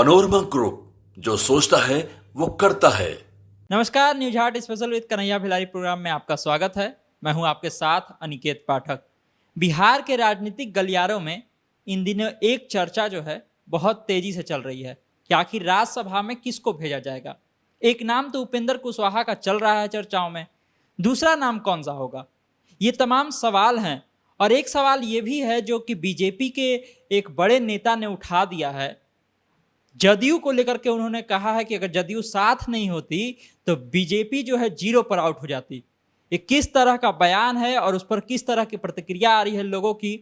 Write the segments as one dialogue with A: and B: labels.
A: Panorama group, जो सोचता है वो करता है।
B: नमस्कार, news heart special with Kanhaiya Bhilari programme में आपका स्वागत है। मैं हूं आपके साथ अनिकेत पाठक। बिहार के राजनीतिक गलियारों में इन दिनों एक चर्चा जो है बहुत तेजी से चल रही है कि आखिर राज्यसभा में किसको भेजा जाएगा। एक नाम तो उपेंद्र कुशवाहा का चल रहा है चर्चाओं में, दूसरा नाम कौन सा होगा, ये तमाम सवाल हैं। और एक सवाल ये भी है जो कि बीजेपी के एक बड़े नेता ने उठा दिया है। जदयू को लेकर के उन्होंने कहा है कि अगर जदयू साथ नहीं होती तो बीजेपी जो है जीरो पर आउट हो जाती। ये किस तरह का बयान है और उस पर किस तरह की प्रतिक्रिया आ रही है लोगों की,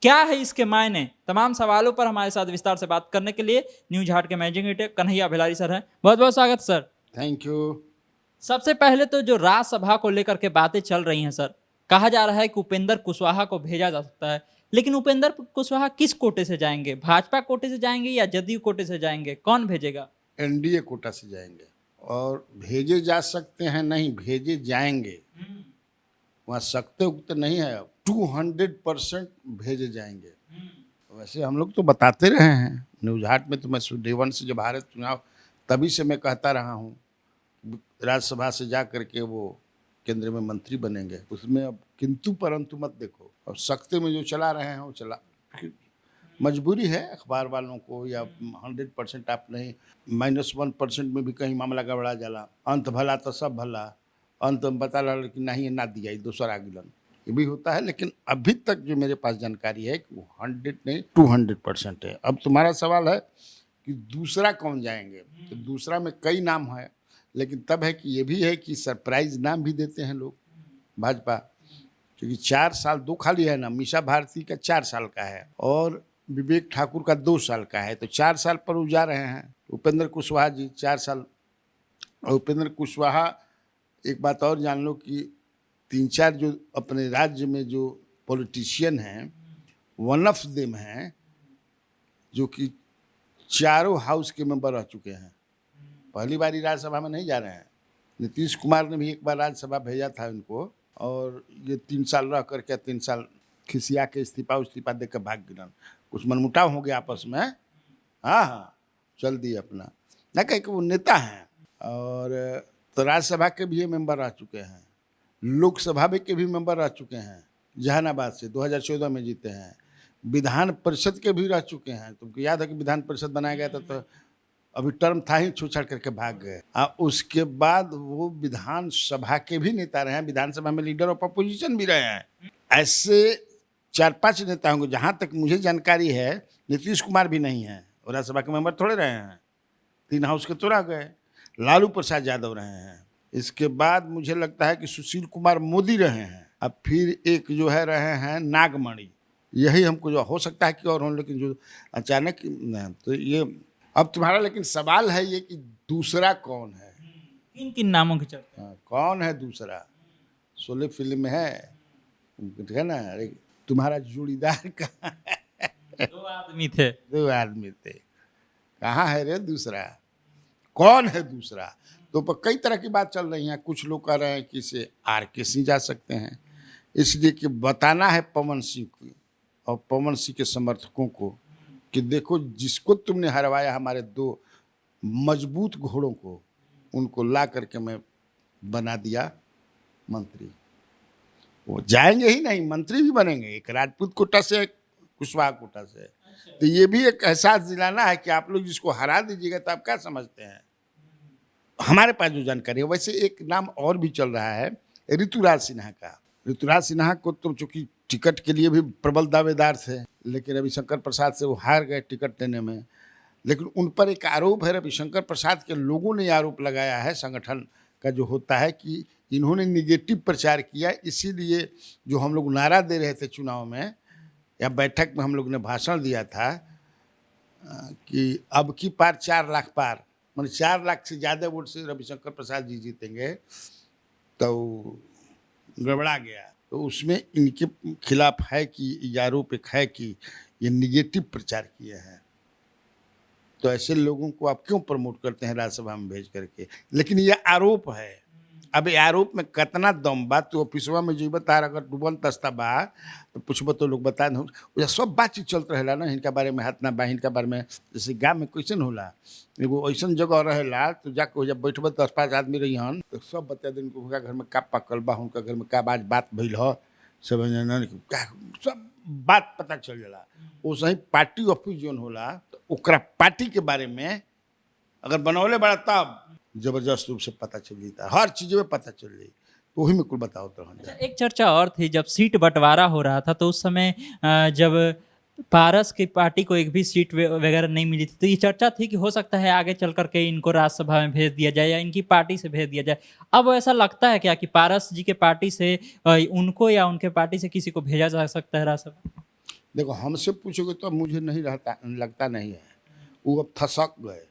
B: क्या है इसके मायने, तमाम सवालों पर हमारे साथ विस्तार से बात करने के लिए न्यूज हार्ट के मैनेजिंग एडिटर कन्हैया भिलारी सर हैं। बहुत बहुत स्वागत सर।
C: Thank you.
B: सबसे पहले तो जो राज्यसभा को लेकर के बातें चल रही हैं सर, कहा जा रहा है कि उपेंद्र कुशवाहा को भेजा जा सकता है, लेकिन उपेंद्र कुशवाहा किस कोटे से जाएंगे? भाजपा कोटे से जाएंगे या जदयू कोटे से जाएंगे? कौन भेजेगा?
C: एनडीए कोटा से जाएंगे और भेजे जा सकते हैं, नहीं भेजे जाएंगे। वहाँ सकते उगते नहीं है, अब 200% भेजे जाएंगे। वैसे हम लोग तो बताते रहे हैं न्यूज हार्ट में, तो मैं डे वन से जब भारत चुनाव तभी से मैं कहता रहा हूँ राज्यसभा से जा करके वो केंद्र में मंत्री बनेंगे। उसमें अब किंतु परंतु मत देखो। अब सख्ते में जो चला रहे हैं वो चला, मजबूरी है अखबार वालों को, या 100% आप नहीं, -1% में भी कहीं मामला गड़बड़ा जाला। अंत भला तो सब भला, अंत में पता लगा कि नहीं ना दिया दूसरा गिलन, ये भी होता है। लेकिन अभी तक जो मेरे पास जानकारी है कि वो 100 नहीं 200% है। अब तुम्हारा सवाल है कि दूसरा कौन जाएंगे, तो दूसरा में कई नाम है, लेकिन तब है कि ये भी है कि सरप्राइज नाम भी देते हैं लोग भाजपा, क्योंकि 4 साल 2 खाली है ना। मीसा भारती का 4 साल का है और विवेक ठाकुर का 2 साल का है, तो 4 साल पर वो जा रहे हैं। उपेंद्र कुशवाहा जी 4 साल। और उपेंद्र कुशवाहा, एक बात और जान लो कि 3-4 जो अपने राज्य में जो पॉलिटिशियन हैं, वन ऑफ देम हैं जो कि चारों हाउस के मेंबर रह चुके हैं। पहली बार राज्यसभा में नहीं जा रहे हैं। नीतीश कुमार ने भी एक बार राज्यसभा भेजा था इनको, और ये 3 साल रह करके 3 साल खिसिया के इस्तीफा दे कर भाग गिरन। कुछ मनमुटाव हो गया आपस में, हाँ, चल दिए अपना, ना कह के वो नेता हैं। और तो राज्यसभा के भी ये मेंबर रह चुके हैं, लोकसभा के भी मेंबर रह चुके हैं, जहानाबाद से 2014 में जीते हैं। विधान परिषद के भी रह चुके हैं। तुमको याद है कि विधान परिषद बनाया गया था, तो अभी टर्म था ही, छूछाड़ करके भाग गए। उसके बाद वो विधानसभा के भी नेता रहे हैं, विधानसभा में लीडर ऑफ अपोजिशन भी रहे हैं। ऐसे 4-5 नेता होंगे, जहाँ तक मुझे जानकारी है। नीतीश कुमार भी नहीं है, राज्यसभा के मेंबर थोड़े रहे हैं, 3 हाउस के तो रह गए। लालू प्रसाद यादव रहे हैं। इसके बाद मुझे लगता है कि सुशील कुमार मोदी रहे हैं। अब फिर एक जो है रहे हैं नागमणि, यही हमको जो हो सकता है कि और हों, लेकिन जो अचानक तो ये। अब तुम्हारा लेकिन सवाल है ये कि दूसरा कौन है,
B: किन किन नामों की चर्चा?
C: कौन है दूसरा? शोले फिल्म में है ना, अरे तुम्हारा जोड़ीदार कहाँ है?
B: 2 आदमी थे।
C: 2 आदमी थे, कहाँ है रे दूसरा? कौन है दूसरा? तो पर कई तरह की बात चल रही है। कुछ लोग कह रहे हैं कि इसे आर.के. सिंह जा सकते हैं, इसलिए कि बताना है पवन सिंह को और पवन सिंह के समर्थकों को कि देखो, जिसको तुमने हरवाया, हमारे 2 मजबूत घोड़ों को, उनको ला करके मैं बना दिया मंत्री। वो जाएंगे ही नहीं, मंत्री भी बनेंगे, एक राजपूत कोटा से, एक कुशवाहा कोटा से। तो ये भी एक एहसास दिलाना है कि आप लोग जिसको हरा दीजिएगा तो आप क्या समझते हैं। हमारे पास जो जानकारी है, वैसे एक नाम और भी चल रहा है ऋतुराज सिन्हा का। ऋतुराज सिन्हा को तो चूंकि टिकट के लिए भी प्रबल दावेदार थे, लेकिन रविशंकर प्रसाद से वो हार गए टिकट देने में। लेकिन उन पर एक आरोप है, रविशंकर प्रसाद के लोगों ने आरोप लगाया है, संगठन का जो होता है, कि इन्होंने निगेटिव प्रचार किया। इसीलिए जो हम लोग नारा दे रहे थे चुनाव में या बैठक में हम लोग ने भाषण दिया था कि अब की पार 4 लाख पार, मतलब 4 लाख से ज़्यादा वोट से रविशंकर प्रसाद जी जीतेंगे, तो गड़बड़ा गया। तो उसमें इनके खिलाफ है कि आरोप एक है कि ये निगेटिव प्रचार किए हैं। तो ऐसे लोगों को आप क्यों प्रमोट करते हैं राज्यसभा में भेज करके? लेकिन ये आरोप है, अब ये आरोप में कितना दम बा, तू ऑफिसवा में जीव तार अगर डूबन तस्ता बा तो पूछब तो लोग बता दो, सब बातचीत चलत रहेला ना इनका बारे में, हाथ ना बा इनका बारे में। जैसे गाँव में कैसन होला, एगो ऐसन जगह रहेला तो जाके जब बैठब 10-5 आदमी रही हन तो सब बता दिन उनका घर में का पकल बा, उनका घर में का बात भइल ह, सब सब बात पता चल जाला। वैसे ही पार्टी ऑफिस जोन होला तो ओकरा पार्टी के बारे में अगर बनौले बड़ा तब जबरदस्त रूप से पता चल जाता, हर चीज़ में पता चल जाए, तो वही में कुल बताओ तो
B: अच्छा, एक चर्चा और थी जब सीट बंटवारा हो रहा था तो उस समय जब पारस की पार्टी को एक भी सीट वगैरह नहीं मिली थी, तो ये चर्चा थी कि हो सकता है आगे चल करके इनको राज्यसभा में भेज दिया जाए या इनकी पार्टी से भेज दिया जाए। अब ऐसा लगता है क्या कि पारस जी के पार्टी से उनको या उनके पार्टी से किसी को भेजा जा सकता है राज्यसभा?
C: देखो हमसे पूछोगे तो मुझे नहीं लगता नहीं है। वो अब थसक गए,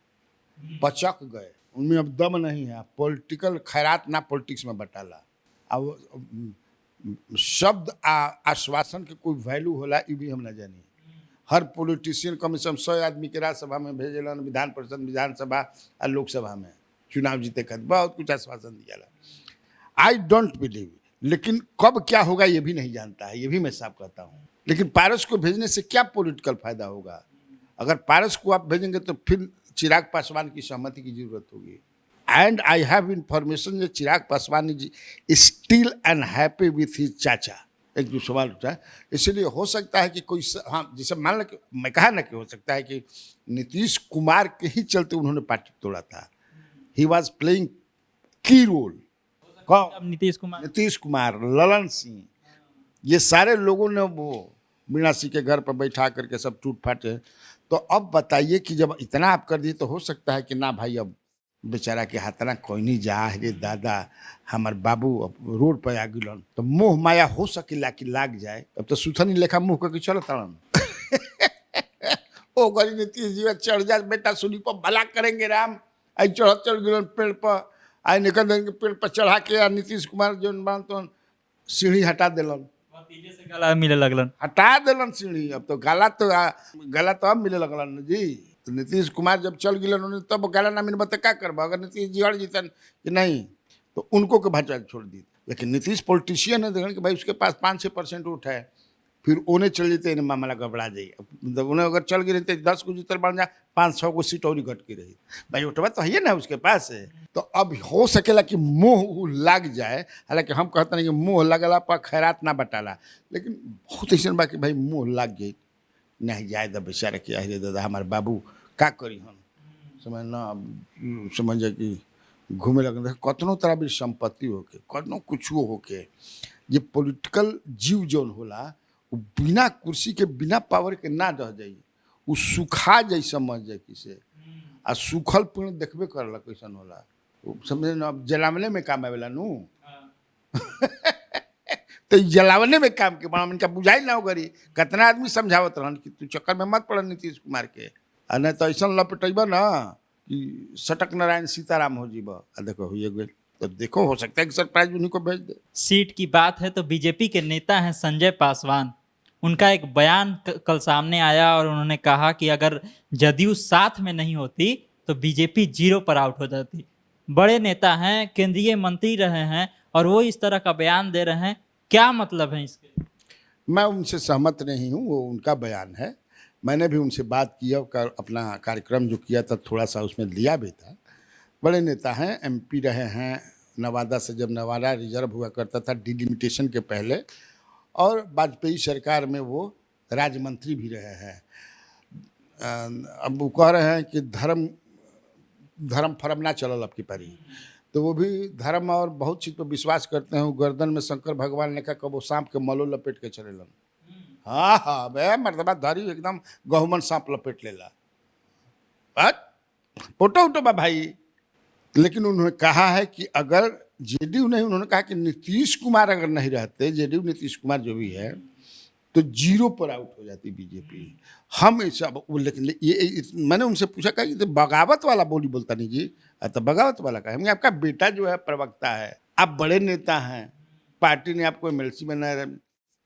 C: पचक गए, उनमें अब दम नहीं है। पॉलिटिकल खैरात ना पॉलिटिक्स में बटाला। अब शब्द आश्वासन के कोई वैल्यू होला ये भी हम ना जानी। हर पॉलिटिशियन कम से कम 100 आदमी के राज्यसभा में भेजेलन, विधान परिषद, विधानसभा और लोकसभा में चुनाव जीते कर बहुत कुछ आश्वासन दिया। आई डोंट बिलीव, लेकिन कब क्या होगा ये भी नहीं जानता है, ये भी मैं साफ कहता हूँ। लेकिन पारस को भेजने से क्या पॉलिटिकल फायदा होगा? अगर पारस को आप भेजेंगे तो फिर चिराग पासवान की सहमति की जरूरत होगी। And I have information Chirag Paswan is still unhappy with his चाचा। एक जो सवाल उठा है, इसलिए हो सकता है कि कोई हाँ जैसे मान लो मैं कहा ना कि हो सकता है कि नीतीश कुमार के ही चलते उन्होंने पार्टी तोड़ा था। ही वॉज प्लेइंग की रोल। कौन? नीतीश कुमार, ललन सिंह, ये सारे लोगों ने वो मीणा सिंह के घर पर बैठा करके सब टूट फाटे। तो अब बताइए कि जब इतना आप कर दिए तो हो सकता है कि ना भाई अब बेचारा के हाथ ना कोई नहीं जा रे दादा हमार बाबू अब रोड पर आ गिलन, तो मोह माया हो सकेला कि लाग जाए। अब तो सुथनी लेखा मुँह करके चलत ओ गरी नीतीश जी चढ़ जा बेटा सुनी पर भला करेंगे राम। आई चढ़ गिलन पेड़ पर, आई निकल देंगे पेड़ पर चढ़ा के नीतीश कुमार जो तो सीढ़ी हटा दिलन,
B: से गला मिले लगलन,
C: हटा दिलन सीढ़ी। अब तो गला तो अब मिले लगलन जी। तो नीतीश कुमार जब चल गए उन्होंने तब गाला ना मिल बता क्या करबा। अगर नीतीश जी हट जीतन कि नहीं तो उनको के भाजपा छोड़ दी। लेकिन नीतीश पॉलिटिशियन है, देखें कि भाई उसके पास 5-6% वोट है, फिर उन्हें चल जीते इन्हें मामला गड़बड़ा जाएगा। मतलब उन्हें अगर चल गए रहते 10 को जीतल बन जाए 500 को सीट और ही घट के रही। भाई वोटवा तो है ना उसके पास है। तो अब हो सकेला कि मोह लग जाए। हालांकि हम कहते नहीं कि मोह लगला पर खैरात ना बटाला, लेकिन बहुत ऐसा बा कि भाई मोह लग गई नहीं जाए द बेचारे कि अरे दादा हमारे बाबू का करी हम समझ ना समझे कि घूमे लगे कतनों तरह भी संपत्ति होके कतनों कुछ होके ये पॉलिटिकल जीव जौन होला वो बिना कुर्सी के बिना पावर के ना रह जाई, वो सुखा जाई समझ जाए किसे। आ सूखल पेड़ देखबे करला कैसन होला, समझे ना। अब जलावने में काम आवेला नू तो जलावने में काम के बड़ा इनका बुझाई ना हो गरी। कितना आदमी समझावत रहन कि तू चक्कर में मत पड़ नीतीश कुमार के, आ नहीं तो ऐसा लपटेबा ना कि सटक नारायण सीताराम हो जीबा। आ देखो हुए गए तो देखो हो सकता है कि सरप्राइज उन्हीं को भेज दे।
B: सीट की बात है तो बीजेपी के नेता हैं संजय पासवान, उनका एक बयान कल सामने आया और उन्होंने कहा कि अगर जदयू साथ में नहीं होती तो बीजेपी 0 पर आउट हो जाती। बड़े नेता हैं, केंद्रीय मंत्री रहे हैं और वो इस तरह का बयान दे रहे हैं, क्या मतलब है इसके?
C: मैं उनसे सहमत नहीं हूँ, वो उनका बयान है। मैंने भी उनसे बात किया, अपना कार्यक्रम जो किया था थोड़ा सा उसमें लिया भी था। बड़े नेता हैं, एमपी रहे हैं नवादा से, जब नवादा रिजर्व हुआ करता था डिलिमिटेशन के पहले, और वाजपेयी सरकार में वो राज्य मंत्री भी रहे हैं। अब वो कह रहे हैं कि धर्म फर्म ना चलल अब की पारी, तो वो भी धर्म और बहुत चीज़ पर विश्वास करते हैं। वो गर्दन में शंकर भगवान ने कहा कब वो सांप के मलो लपेट के चलेलन। हाँ बे मर्दबा धरी एकदम गहुमन सांप लपेट लेला फोटो उटो बा भाई। लेकिन उन्होंने कहा है कि अगर जेडीयू नहीं, उन्होंने कहा कि नीतीश कुमार अगर नहीं रहते, जेडीयू नीतीश कुमार जो भी है, तो 0 पर आउट हो जाती बीजेपी। हम ऐसा लेकिन ये मैंने उनसे पूछा कि तो बगावत वाला बोली बोलता नहीं जी, तो बगावत वाला का आपका बेटा जो है प्रवक्ता है, आप बड़े नेता हैं, पार्टी ने आपको एमएलसी बनाया,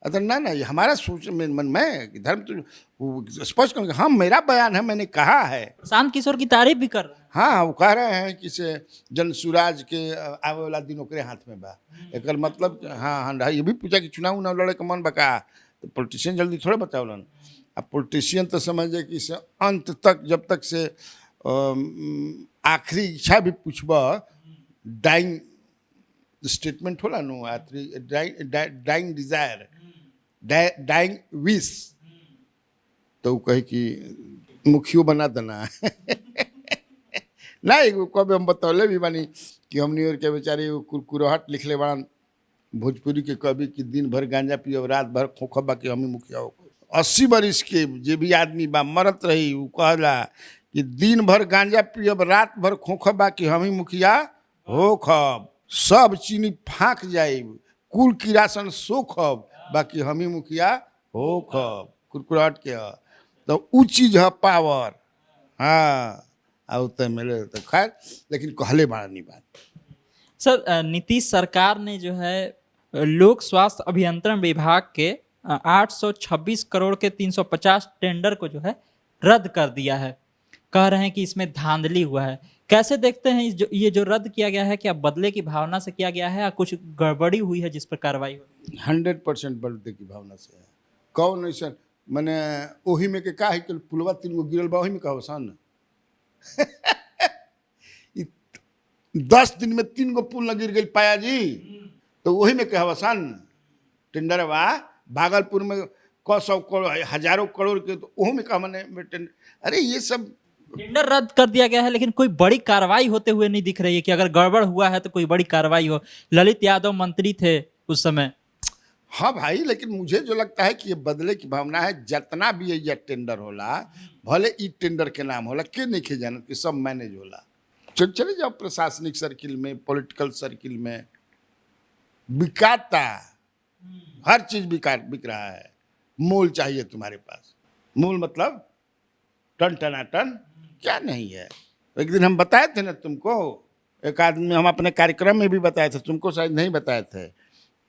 C: अतः ना ये हमारा सोच मन में धर्म तो वो स्पष्ट करेंगे, हाँ मेरा बयान है, मैंने कहा है।
B: प्रशांत किशोर की तारीफ भी कर रहे हैं।
C: हाँ वो कह रहे हैं कि से जन सुराज के आवे वाला दिन ओकरे हाथ में बा। एक मतलब हाँ ये भी पूछा कि चुनाव उनाव लड़े के मन बका, तो पॉलिटिशियन जल्दी थोड़े बतावलन। अब पॉलिटिशियन तो समझे कि से अंत तक जब तक से आखिरी इच्छा भी पूछबा, डाइंग स्टेटमेंट होला नो, डाइंग डिजायर, डाइंग विश, तो वो कहे कि मुखियो बना देना। ना कभी हम बतौले भी बानी कि हमनी और के बेचारे कुरकुराहट लिखले बान भोजपुरी के कवि कि दिन भर गांजा पियो रात भर खोखबा कि हमी मुखिया हो। 80 बरिस के जे भी आदमी बा मरत रही वो कहला कि दिन भर गांजा पियब रात भर खोखबा कि हमी मुखिया हो खब, सब चीनी फाँक जाए, कुल किरासन सो खब बाकी हमी मुखिया हो खब। कुरकुराहट के तो उ चीज है पावर। हाँ अब तो मिले तो खैर, लेकिन कहले बड़ा नहीं बात।
B: सर नीतीश सरकार ने जो है लोक स्वास्थ्य अभियंत्रण विभाग के 826 करोड़ के 350 टेंडर को जो है रद्द कर दिया है। कह रहे हैं कि इसमें धांधली हुआ है। कैसे देखते हैं ये जो रद्द किया गया है, क्या बदले की भावना से किया गया है या कुछ गड़बड़ी हुई है जिस पर कार्रवाई हुई?
C: 100% बदले की भावना से है। कौन ऐसा मैंने ओही में के का है कि पुलवा 3 गो गिरल बा, ओही में कहो सन 10 दिन में 3 गो पुल न गिर गई पाया जी, तो वही में कहो सन टेंडर बा। भागलपुर में 100 करोड़ हजारों करोड़ के, तो ओह में कहा मैंने अरे ये सब
B: टेंडर रद्द कर दिया गया है, लेकिन कोई बड़ी कार्रवाई होते हुए नहीं दिख रही है कि अगर गड़बड़ हुआ है तो कोई बड़ी कार्रवाई हो। ललित यादव मंत्री थे उस समय।
C: हाँ भाई, लेकिन मुझे जो लगता है कि ये बदले की भावना है। जितना भी ये टेंडर होला, भले ई टेंडर के नाम होला, के नहीं खे जानत कि सब मैनेज होला। चले जाओ प्रशासनिक सर्किल में, पॉलिटिकल सर्किल में, बिकाता हर चीज बिक रहा है। मोल चाहिए तुम्हारे पास, मोल मतलब टन टनाटन क्या नहीं है। एक दिन हम बताए थे ना तुमको, एक आदमी हम अपने कार्यक्रम में भी बताए थे, तुमको शायद नहीं बताए थे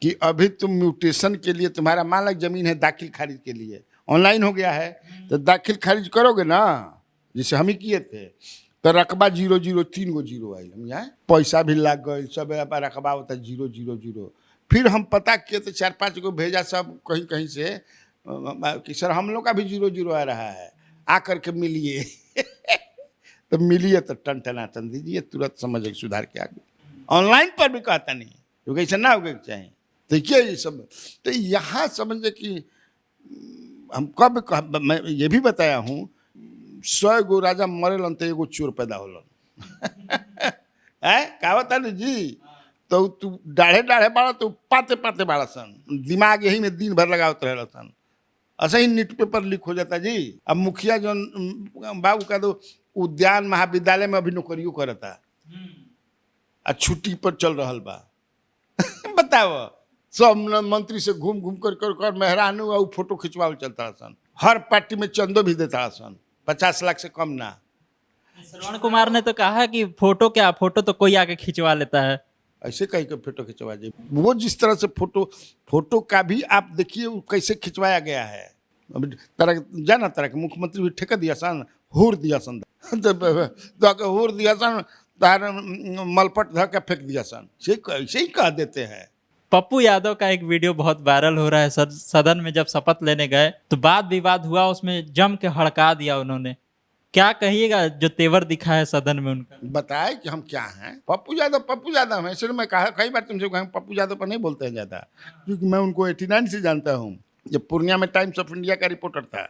C: कि अभी तुम म्यूटेशन के लिए तुम्हारा मान लो जमीन है दाखिल खारिज के लिए ऑनलाइन हो गया है, तो दाखिल खारिज करोगे ना, जैसे हम ही किए थे, तो रकबा 0 3 गो 0 आई, हम यहाँ पैसा भी लग गए, सब रकबा होता 0 फिर हम पता किए तो 4-5 गो भेजा सब कहीं कहीं से कि सर हम लोग का भी 0 आ रहा है, आकर के मिलिए। तो मिलिए तो टन टनाटन दीजिए, तुरंत समझ सुधार के आगे। ऑनलाइन पर भी कहता नहीं क्योंकि ऐसा ना होगा चाहिए। तो क्या ये सब, तो यहाँ समझे कि हम कब मैं ये भी बताया हूँ 100 गो राजा मरेलन तो एगो चोर पैदा होलन। है कहावत है ना जी। तो तू डाढ़े बाड़ा तो पाते बाड़ा सन, दिमाग यही में दिन भर लगावत रहे सन, ऐसा ही नीट पेपर लीक हो जाता जी। अब मुखिया जो बाबू का तो उद्यान महाविद्यालय में अभी नौकरियों करता, छुट्टी पर चल रहा बा। बताओ, सब मंत्री से घूम कर मेहरानू और फोटो खिंचवाओ चलता सन, हर पार्टी में चंदो भी देता सन, 50 लाख से कम ना।
B: श्रवण कुमार ने तो कहा कि फोटो क्या, फोटो तो कोई आके खिंचवा लेता है।
C: ऐसे कहीं का फोटो खिंचवा जाए, वो जिस तरह से फोटो का भी आप देखिए कैसे खिंचवाया गया है। अब तरह जाना तरह के मुख्यमंत्री भी ठेका दिया सन, होर दिया सन, तो होर दिया सन, तार मलपट धर के फेंक दिया सन, ऐसे ही कह देते हैं।
B: पप्पू यादव का एक वीडियो बहुत वायरल हो रहा है। सदन में जब शपथ लेने गए तो वाद विवाद हुआ, उसमें जम के हड़का दिया उन्होंने। क्या कहिएगा जो तेवर दिखा है सदन में उनका?
C: बताए कि हम क्या हैं, पप्पू यादव हैं। इसलिए मैं कहा कई बार तुमसे कहा पप्पू यादव पर नहीं बोलते हैं ज़्यादा, क्योंकि मैं उनको 89 से जानता हूँ, जब पूर्णिया में टाइम्स ऑफ इंडिया का रिपोर्टर था।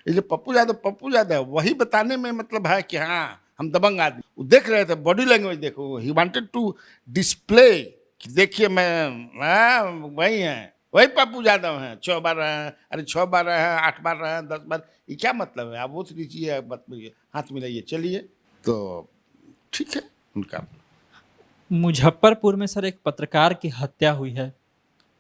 C: इसलिए पप्पू यादव वही बताने में मतलब है कि हाँ हम दबंग आदमी। वो देख रहे थे बॉडी लैंग्वेज, देखो ही वांटेड टू डिस्प्ले कि देखिए मैं वही हैं, वही पप्पू यादव हैं। 6 बार रहे हैं, अरे 6 बार रहे हैं, 8 बार रहे हैं, 10 बार, ये क्या मतलब है? आप वो लीजिए, हाथ मिलाइए, चलिए, तो ठीक है उनका।
B: मुजफ्फरपुर में सर एक पत्रकार की हत्या हुई है।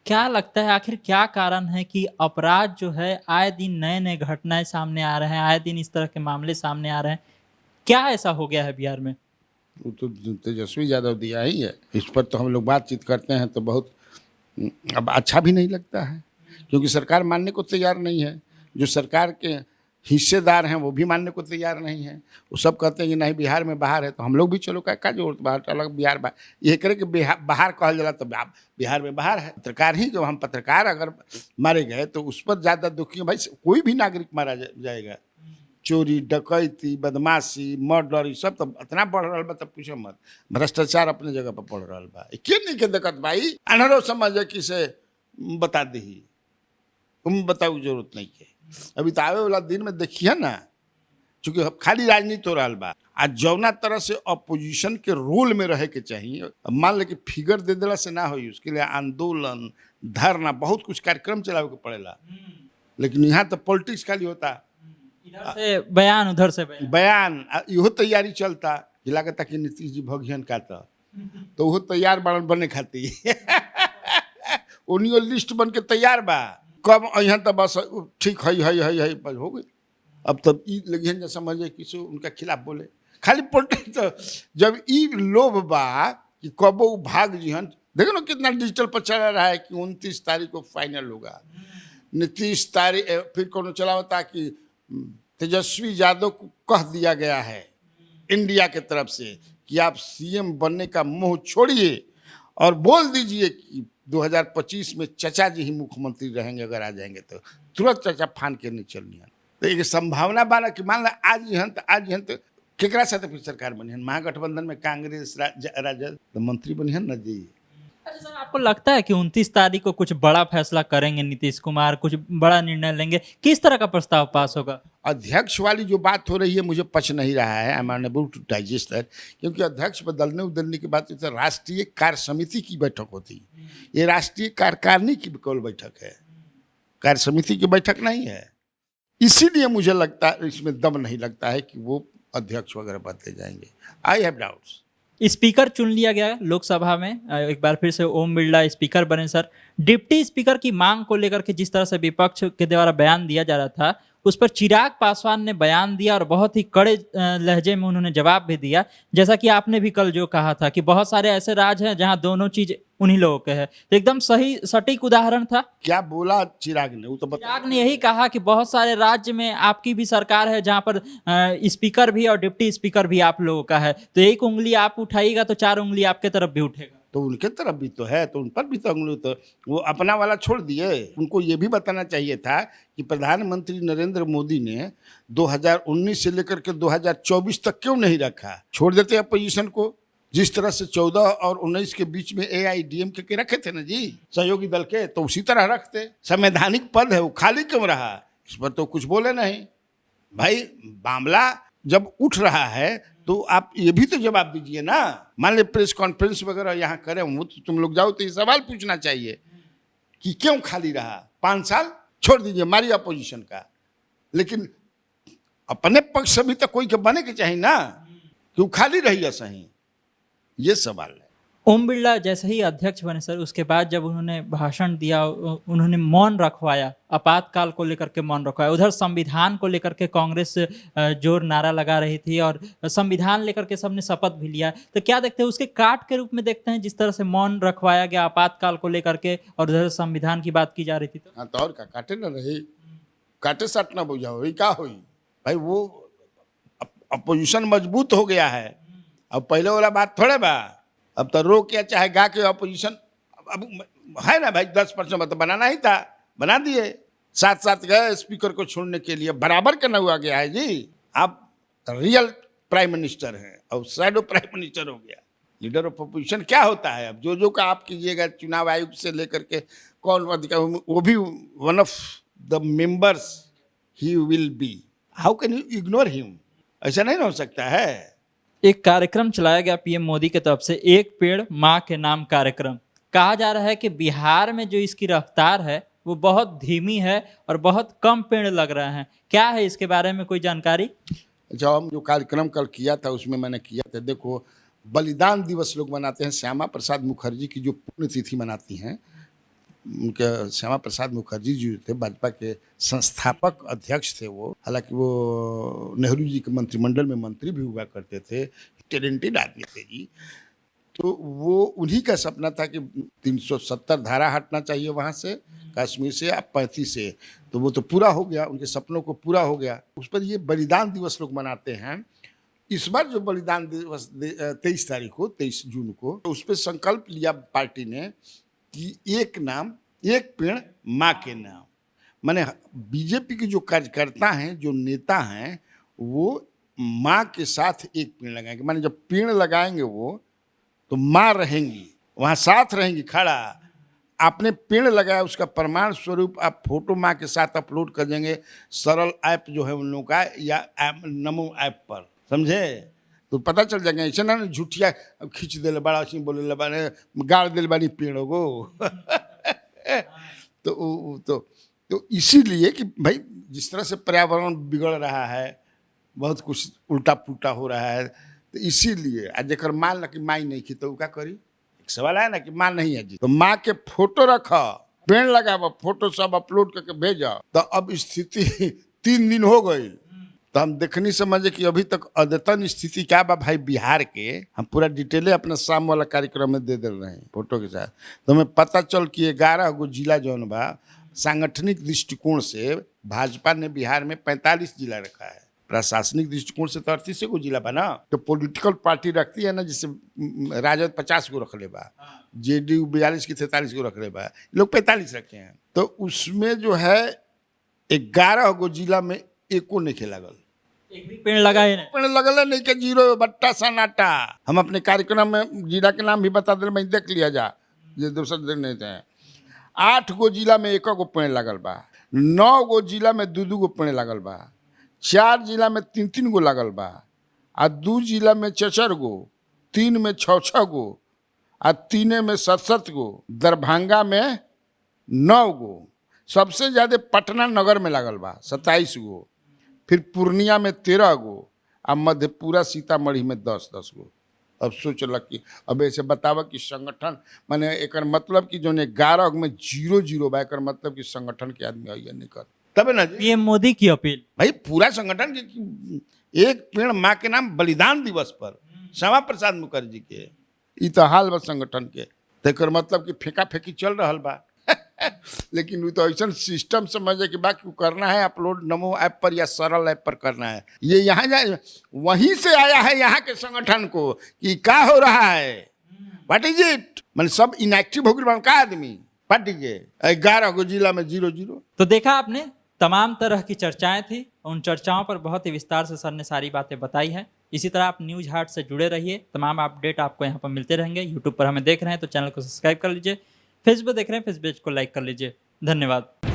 B: क्या लगता है आखिर क्या कारण है कि अपराध जो है आए दिन नए घटनाएं सामने आ रहे हैं, आए दिन इस तरह के मामले सामने आ रहे हैं? क्या ऐसा हो गया है बिहार में?
C: वो तो तेजस्वी यादव दिया ही है। इस पर तो हम लोग बातचीत करते हैं तो बहुत अब अच्छा भी नहीं लगता है। क्योंकि सरकार मानने को तैयार नहीं है। जो सरकार के हिस्सेदार हैं वो भी मानने को तैयार नहीं है। वो सब कहते हैं कि नहीं बिहार में बाहर है, तो हम लोग भी चलो का जरूरत बाहर अलग बिहार बाहर ये करे कि बाहर कहल जाला तो बिहार में बाहर है। पत्रकार ही जो हम पत्रकार अगर मारे गए तो उस पर ज़्यादा दुखी है भाई। कोई भी नागरिक मारा जाएगा, चोरी डकैती बदमाशी मर्डर ये सब तो इतना बढ़ रहा बा, तब पूछो मत। भ्रष्टाचार अपने जगह पर बढ़ रहा बा। के नहीं के दिक्कत भाई, अनहरो समझ कि से बता दी तुम बताओ जरूरत नहीं है। अभी तो आवे वाला दिन में देखिए ना, चूंकि खाली राजनीति हो रहा बा, आज जौना तरह से अपोजिशन के रोल में रहे के चाहिए। अब मान ले कि फिगर दे देला से ना हो, उसके लिए आंदोलन धरना बहुत कुछ कार्यक्रम चलावे के पड़ेला। लेकिन यहाँ तो पॉलिटिक्स खाली होता,
B: इधर से बयान उधर से
C: बयान इहो तैयारी चलता कि लागता कि नीतीश जी भगियन का तो वो तैयार बने खातिर उन्हीं लिस्ट बन के तैयार बा। कब यहाँ तो बस ठीक है बस हो गई। अब तब ई लगियन जो समझे किसी उनका खिलाफ बोले खाली पॉलिटिक्स। तो जब ई लोभ बा कि कब वो भाग जिहन, देखो ना कितना डिजिटल पर चला रहा है कि 29 तारीख को फाइनल होगा। नीतीश तारीख फिर कौन चला होता कि तेजस्वी यादव को कह दिया गया है इंडिया के तरफ से कि आप सीएम बनने का मोह छोड़िए और बोल दीजिए कि 2025 में चचा जी ही मुख्यमंत्री रहेंगे। अगर आ जाएंगे तो तुरंत चचा फान के नहीं चलनी है। तो एक संभावना बाना कि मान ला आज यहाँ तो केकरा साथ फिर सरकार बनी है। महागठबंधन में कांग्रेस राजद तो मंत्री बनी है ना जी।
B: अच्छा सर, आपको लगता है कि 29 तारीख को कुछ बड़ा फैसला करेंगे नीतीश कुमार, कुछ बड़ा निर्णय लेंगे? किस तरह का प्रस्ताव पास होगा?
C: अध्यक्ष वाली जो बात हो रही है मुझे पच नहीं रहा है। I am unable to digest that, क्योंकि अध्यक्ष बदलने उदलने की बात तो राष्ट्रीय कार्य समिति की बैठक होती, ये राष्ट्रीय कार्यकारिणी की केवल बैठक है, कार्य समिति की बैठक नहीं है। इसीलिए मुझे लगता है इसमें दम नहीं लगता है कि वो अध्यक्ष वगैरह बदले जाएंगे। I have doubts.
B: स्पीकर चुन लिया गया लोकसभा में, एक बार फिर से ओम बिरला स्पीकर बने। सर, डिप्टी स्पीकर की मांग को लेकर के जिस तरह से विपक्ष के द्वारा बयान दिया जा रहा था, उस पर चिराग पासवान ने बयान दिया और बहुत ही कड़े लहजे में उन्होंने जवाब भी दिया। जैसा कि आपने भी कल जो कहा था कि बहुत सारे ऐसे राज्य हैं जहां दोनों चीज उन्हीं लोगों के है, तो एकदम सही सटीक उदाहरण था।
C: क्या बोला चिराग ने? वो तो
B: चिराग ने यही कहा कि बहुत सारे राज्य में आपकी भी सरकार है जहां पर स्पीकर भी और डिप्टी स्पीकर भी आप लोगों का है, तो एक उंगली आप उठाइएगा तो 4 उंगली आपके तरफ भी उठेगा।
C: तो उनके तरफ भी तो है, तो उन पर भी तो उंगली, तो वो अपना वाला छोड़ दिए। उनको ये भी बताना चाहिए था कि प्रधानमंत्री नरेंद्र मोदी ने 2019 से लेकर के 2024 तक क्यों नहीं रखा। छोड़ देते अपोजिशन को, जिस तरह से 14 और 19 के बीच में AIDMK के रखे थे ना जी सहयोगी दल के, तो उसी तरह रखते। संवैधानिक पद है वो खाली क्यों रहा, इस पर तो कुछ बोले नहीं। भाई मामला जब उठ रहा है तो आप ये भी तो जवाब दीजिए ना। मान लीजिए प्रेस कॉन्फ्रेंस वगैरह यहाँ करें, वो तो तुम लोग जाओ तो ये सवाल पूछना चाहिए कि क्यों खाली रहा। 5 साल छोड़ दीजिए मारिए अपोजिशन का, लेकिन अपने पक्ष से भी तो कोई के बने के चाहिए ना, क्यों खाली रही है सही, ये सवाल है।
B: ओम बिरला जैसे ही अध्यक्ष बने सर, उसके बाद जब उन्होंने भाषण दिया, उन्होंने मौन रखवाया, आपातकाल को लेकर के मौन रखवाया। उधर संविधान को लेकर के कांग्रेस जोर नारा लगा रही थी और संविधान लेकर के सबने शपथ भी लिया। तो क्या देखते हैं, उसके काट के रूप में देखते हैं जिस तरह से मौन रखवाया गया आपातकाल को लेकर के और उधर संविधान की बात की जा रही थी? तो
C: हाँ, तो और क्या काटे ना रही, काटे साट ना बुझा हो, क्या हुई भाई। वो अपोजिशन मजबूत हो गया है, अब पहले वाला बात थोड़े बा। अब तो रो क्या चाहे गा के अपोजिशन अब है ना भाई, 10% तो बनाना ही था, बना दिए। साथ साथ गए स्पीकर को छोड़ने के लिए, बराबर करना हुआ गया है जी। आप रियल प्राइम मिनिस्टर हैं और शैडो प्राइम मिनिस्टर हो गया। लीडर ऑफ अपोजिशन क्या होता है? अब जो का आप कीजिएगा, चुनाव आयोग से लेकर के कौन अधिकार, वो भी one of the members he will be. How can you ignore him? ऐसा नहीं हो सकता है।
B: एक कार्यक्रम चलाया गया पीएम मोदी की तरफ से, एक पेड़ माँ के नाम कार्यक्रम। कहा जा रहा है कि बिहार में जो इसकी रफ्तार है वो बहुत धीमी है और बहुत कम पेड़ लग रहे हैं। क्या है इसके बारे में कोई जानकारी?
C: जब हम जो कार्यक्रम कल किया था उसमें मैंने किया था, देखो बलिदान दिवस लोग मनाते हैं, श्यामा प्रसाद मुखर्जी की जो पुण्यतिथि मनाती हैं, उनके श्यामा प्रसाद मुखर्जी जी थे भाजपा के संस्थापक अध्यक्ष थे वो। हालांकि वो नेहरू जी के मंत्रिमंडल में मंत्री भी हुआ करते थे, टैलेंटेड आदमी थे जी। तो वो उन्हीं का सपना था कि 370 धारा हटना चाहिए वहाँ से, कश्मीर से, अब 35 से। तो वो तो पूरा हो गया, उनके सपनों को पूरा हो गया। उस पर ये बलिदान दिवस लोग मनाते हैं। इस बार जो बलिदान दिवस 23 तारीख को, 23 जून को, तो उस पर संकल्प लिया पार्टी ने कि एक नाम एक पेड़ माँ के नाम। माने बीजेपी के जो कार्यकर्ता हैं, जो नेता हैं, वो माँ के साथ एक पेड़ लगाएंगे। माने जब पेड़ लगाएंगे वो, तो माँ रहेंगी वहाँ, साथ रहेंगी खड़ा। आपने पेड़ लगाया, उसका प्रमाण स्वरूप आप फोटो माँ के साथ अपलोड कर देंगे सरल ऐप जो है उन लोगों का, या नमो ऐप पर, समझे? तो पता चल जाएगा। ऐसे ना झूठिया खींच दे बड़ा सी बोले बाने, गाड़ दे बानी पेड़ों को। तो इसीलिए कि भाई जिस तरह से पर्यावरण बिगड़ रहा है, बहुत कुछ उल्टा पुल्टा हो रहा है, तो इसीलिए आज जेकर मान ला कि माई नहीं की तो क्या करी। एक सवाल आया ना कि माँ नहीं है जी, तो माँ के फोटो रखा, पेड़ लगावा, फोटो सब अपलोड करके भेजा। तो अब स्थिति 3 दिन हो गई, तो हम देखनी समझे कि अभी तक अद्यतन स्थिति क्या बा भाई बिहार के। हम पूरा डिटेले अपना शाम वाला कार्यक्रम में दे रहे हैं फोटो के साथ। तो हमें पता चल कि 11 गो जिला जौन बा, सांगठनिक दृष्टिकोण से भाजपा ने बिहार में 45 जिला रखा है। प्रशासनिक दृष्टिकोण से तो 38 गो जिला बा ना। तो पॉलिटिकल पार्टी रखती है ना, जैसे राजद 50 को रख ले बा, जेडीयू 42 की 43 को रख ले बा, लोग 45 रखे हैं। तो उसमें जो है 11 गो जिला में एको नहीं लागल,
B: एक भी पेड़ लगाए नहीं।
C: पेड़ लगल नहीं के, जीरो बट्टा सन्नाटा। हम अपने कार्यक्रम में जिला के नाम भी बता दे, मैं देख लिया जा, ये दूसरा दिन नहीं थे। 8 गो जिला में 1 गो पेड़ लागल बा, 9 गो जिला में 2 गो पेड़ लागल बा, 4 जिला में 3 गो लागल बा, आ 2 जिला में 4 गो, 3 में 6 गो, आ 3 में 7 गो, दरभंगा में 9 गो, सबसे ज़्यादा पटना नगर में लागल बा 27 गो, फिर पूर्णिया में 13 गो, आ मधेपुरा सीतामढ़ी में 10 गो। अब सोच लग कि अब ऐसे बतावा कि संगठन माने एक मतलब कि जो 11 में 0 बा, एक मतलब कि संगठन के आदमी आइए नहीं कर, तब ना
B: पीएम मोदी की अपील
C: भाई पूरा संगठन के एक पेड़ माँ के नाम बलिदान दिवस पर श्यामा प्रसाद मुखर्जी के ई तो हाल बा संगठन के। तेकर मतलब कि फेंका फेंकी चल रहा बा। लेकिन वो तो ऐसा सिस्टम समझे कि बाकी करना है अपलोड नमो ऐप पर या सरल ऐप पर करना है। ये यहाँ जाए वहीं से आया है यहाँ के संगठन को कि क्या हो रहा है, व्हाट इज इट। मैंने सब इनएक्टिव हो गए का आदमी पार्टी के 11 गो जिला में 0।
B: तो देखा आपने, तमाम तरह की चर्चाएं थी। उन चर्चाओं पर बहुत ही विस्तार से सर ने सारी बातें बताई हैं। इसी तरह आप न्यूज़ हाट से जुड़े रहिए, तमाम अपडेट आपको यहाँ पर मिलते रहेंगे। यूट्यूब पर हमें देख रहे हैं तो चैनल को सब्सक्राइब कर लीजिए, फेसबुक देख रहे हैं फेसबुक को लाइक कर लीजिए। धन्यवाद।